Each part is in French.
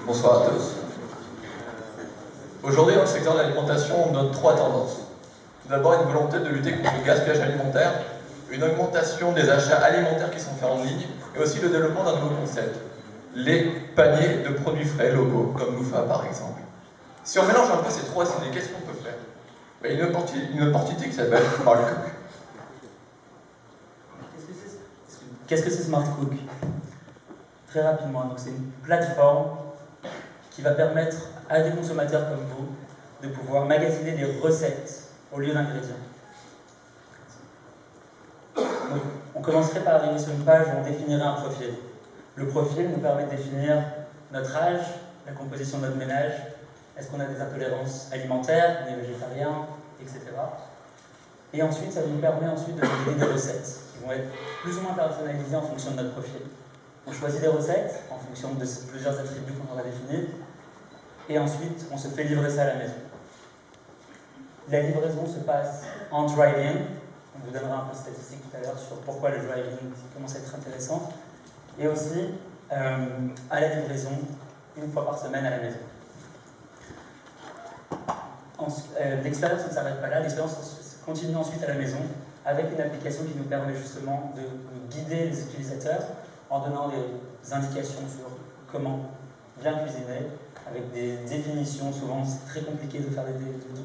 Bonsoir à tous. Aujourd'hui, dans le secteur de l'alimentation, on note trois tendances. Tout d'abord, une volonté de lutter contre le gaspillage alimentaire, une augmentation des achats alimentaires qui sont faits en ligne, et aussi le développement d'un nouveau concept, les paniers de produits frais locaux, comme Loufa par exemple. Si on mélange un peu ces trois idées, qu'est-ce qu'on peut faire? Il y a une opportunité qui s'appelle Smart Cook. Qu'est-ce que c'est Smart Cook? Très rapidement, c'est une plateforme qui va permettre à des consommateurs comme vous de pouvoir magasiner des recettes au lieu d'ingrédients. Donc, on commencerait par arriver sur une page où on définirait un profil. Le profil nous permet de définir notre âge, la composition de notre ménage, est-ce qu'on a des intolérances alimentaires, on est végétarien, etc. Et ensuite, ça nous permet ensuite de donner des recettes qui vont être plus ou moins personnalisées en fonction de notre profil. On choisit des recettes en fonction de plusieurs attributs qu'on aura définis, et ensuite, on se fait livrer ça à la maison. La livraison se passe en drive-in. On vous donnera un peu de statistiques tout à l'heure sur pourquoi le drive-in commence à être intéressant. Et aussi à la livraison, une fois par semaine à la maison. L'expérience ne s'arrête pas là, l'expérience continue ensuite à la maison avec une application qui nous permet justement de guider les utilisateurs en donnant des indications sur comment bien cuisiner, avec des définitions. Souvent, c'est très compliqué de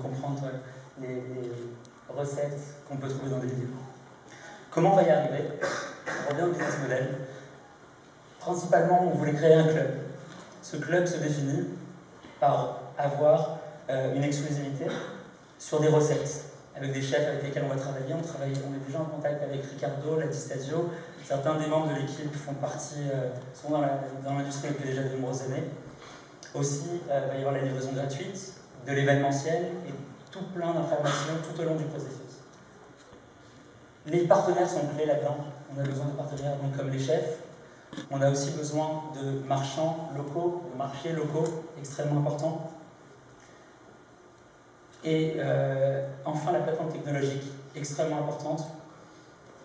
comprendre les recettes qu'on peut trouver dans des vidéos. Comment on va y arriver? On revient au business model. Principalement, on voulait créer un club. Ce club se définit par avoir une exclusivité sur des recettes, avec des chefs avec lesquels on va travailler. On est déjà en contact avec Ricardo, Latistasio. Certains des membres de l'équipe sont dans l'industrie depuis déjà de nombreuses années. Aussi, il va y avoir la livraison gratuite, de l'événementiel et tout plein d'informations tout au long du processus. Les partenaires sont clés là-dedans. On a besoin de partenaires comme les chefs. On a aussi besoin de marchands locaux, de marchés locaux, extrêmement importants. Et enfin, la plateforme technologique, extrêmement importante.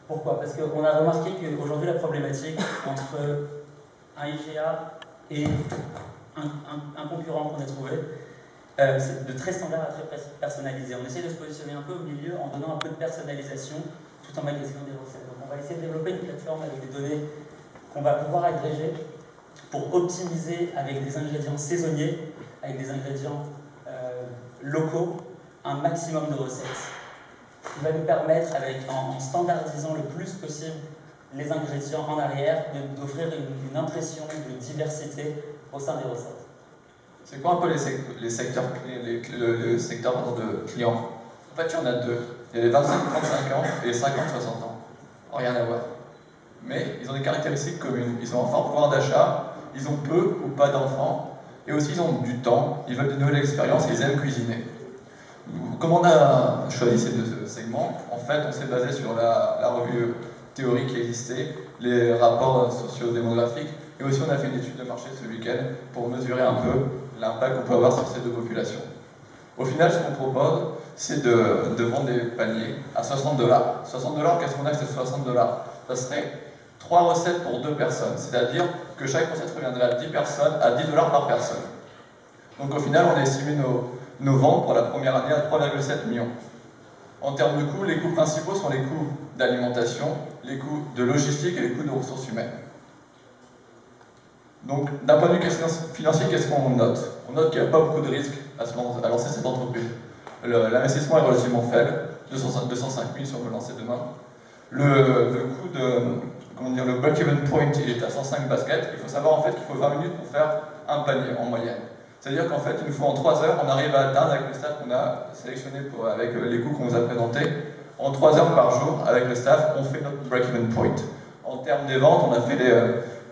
Pourquoi? Parce qu'on a remarqué qu'aujourd'hui, la problématique entre un IGA et un concurrent qu'on a trouvé, c'est de très standard à très personnalisé. On essaie de se positionner un peu au milieu en donnant un peu de personnalisation tout en magasinant des recettes. Donc on va essayer de développer une plateforme avec des données qu'on va pouvoir agréger pour optimiser avec des ingrédients saisonniers, avec des ingrédients locaux, un maximum de recettes. Ce qui va nous permettre, en standardisant le plus possible les ingrédients en arrière, d'offrir une impression de diversité au sein des recettes. C'est quoi un peu les secteurs de clients? En fait, il y en a deux. Il y a les 25-35 ans et les 50-60 ans. Rien à voir. Mais ils ont des caractéristiques communes. Ils ont un fort pouvoir d'achat, ils ont peu ou pas d'enfants, et aussi ils ont du temps, ils veulent de nouvelles expériences et ils aiment cuisiner. Comment on a choisi ces deux segments? En fait, on s'est basé sur la revue théorique qui existait, les rapports socio-démographiques, et aussi on a fait une étude de marché ce week-end pour mesurer un peu l'impact qu'on peut avoir sur ces deux populations. Au final, ce qu'on propose, c'est de vendre des paniers à 60 $. 60 $, qu'est-ce qu'on a avec ces 60 $? Ça serait 3 recettes pour 2 personnes, c'est-à-dire que chaque recette reviendrait à 10 personnes, à 10 $ par personne. Donc au final, on a estimé nos ventes pour la première année à 3,7 millions. En termes de coûts, les coûts principaux sont les coûts d'alimentation, les coûts de logistique et les coûts de ressources humaines. Donc, d'un point de vue financier, qu'est-ce qu'on note? On note qu'il n'y a pas beaucoup de risques à lancer cette entreprise. L'investissement est relativement faible, 205 000 si on veut lancer demain. Le coût le break-even point, il est à 105 baskets. Il faut savoir en fait qu'il faut 20 minutes pour faire un panier en moyenne. C'est-à-dire qu'en fait, il nous faut en 3 heures, on arrive à atteindre avec le staff qu'on a sélectionné avec les coûts qu'on vous a présentés. En 3 heures par jour, avec le staff, on fait notre break-even point. En termes des ventes, on a fait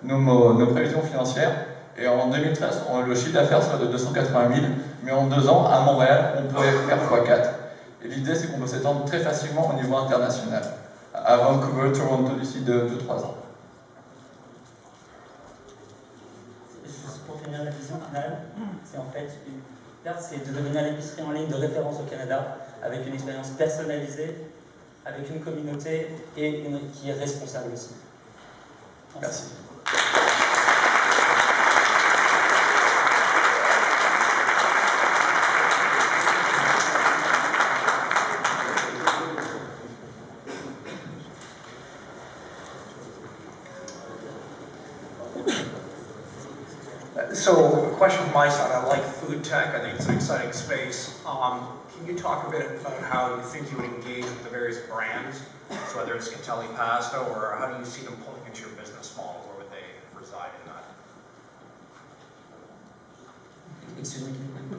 nos prévisions financières. Et en 2013, le chiffre d'affaires sera de 280 000, mais en 2 ans, à Montréal, on pourrait faire x4. Et l'idée, c'est qu'on peut s'étendre très facilement au niveau international, à Vancouver, Toronto, d'ici 2-3 ans. Juste pour finir, la vision finale, c'est en fait c'est de devenir l'épicerie en ligne de référence au Canada, avec une expérience personnalisée, avec une communauté et qui est responsable aussi. Merci. So, a question from my side. I like food tech. I think it's an exciting space. Can you talk a bit about how you think you would engage with the various brands? So whether it's Catelli Pasta, or how do you see them pulling into your business model? Where would they reside in that? Excuse me,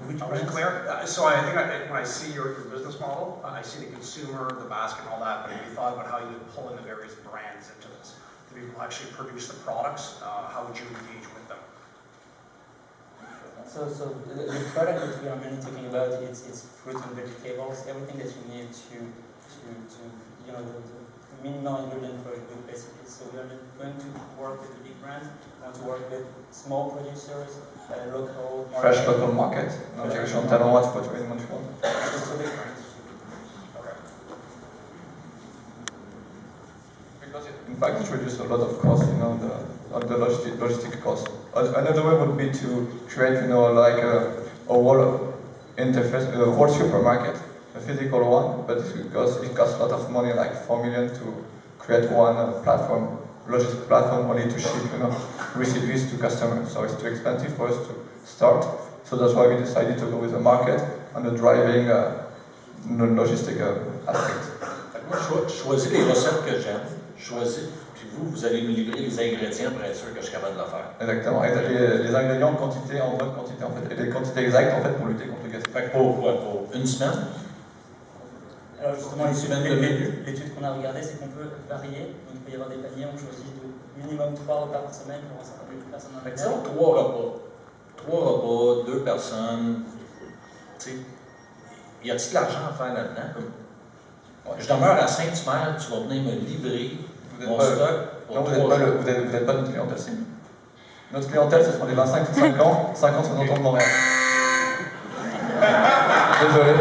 which Was it brands? clear? So I think when I see your business model, I see the consumer, the basket, and all that. But if you thought about how you would pull in the various brands into this, the people who actually produce the products, how would you engage with them? So the product that we are mainly talking about, it's fruit and vegetables, everything that you need to you know, the minimal ingredient for a good recipe. So we are not going to work with the big brands. We want to work with small producers, local. Fresh local market. Non, c'è un talent tu peux trouver une bonne chose. It's so different. Okay. Because in fact it reduces a lot of costs, you know, the logistic costs. Another way would be to create, you know, like a whole interface, a whole supermarket, a physical one, but it costs a lot of money, like 4 million to create one platform, logistic platform only to ship, you know, recipes to customers. So it's too expensive for us to start. So that's why we decided to go with the market and the driving logistic aspect. Moi, je choisis les recettes que j'aime, puis vous allez me livrer les ingrédients pour être sûr que je suis capable de le faire. Exactement, et les ingrédients en quantité, en bonne quantité en fait, et les quantités exactes en fait pour lutter contre le gaspillage. Fait que pour quoi? Pour une semaine? Alors justement, l'étude qu'on a regardée, c'est qu'on peut varier. Donc il peut y avoir des paniers, on choisit de minimum 3 repas par semaine pour un certain nombre de personnes dans le Disons 3 repas. 3 repas, 2 personnes. Tu sais, y a-t-il de l'argent à faire là-dedans? Ouais. Je demeure à Saint-Hubert, tu vas venir me livrer mon stock. Non, vous n'êtes pas notre clientèle cible. Notre clientèle, ce seront les 25-35 ans, 50-60 ans de Montréal. Désolé.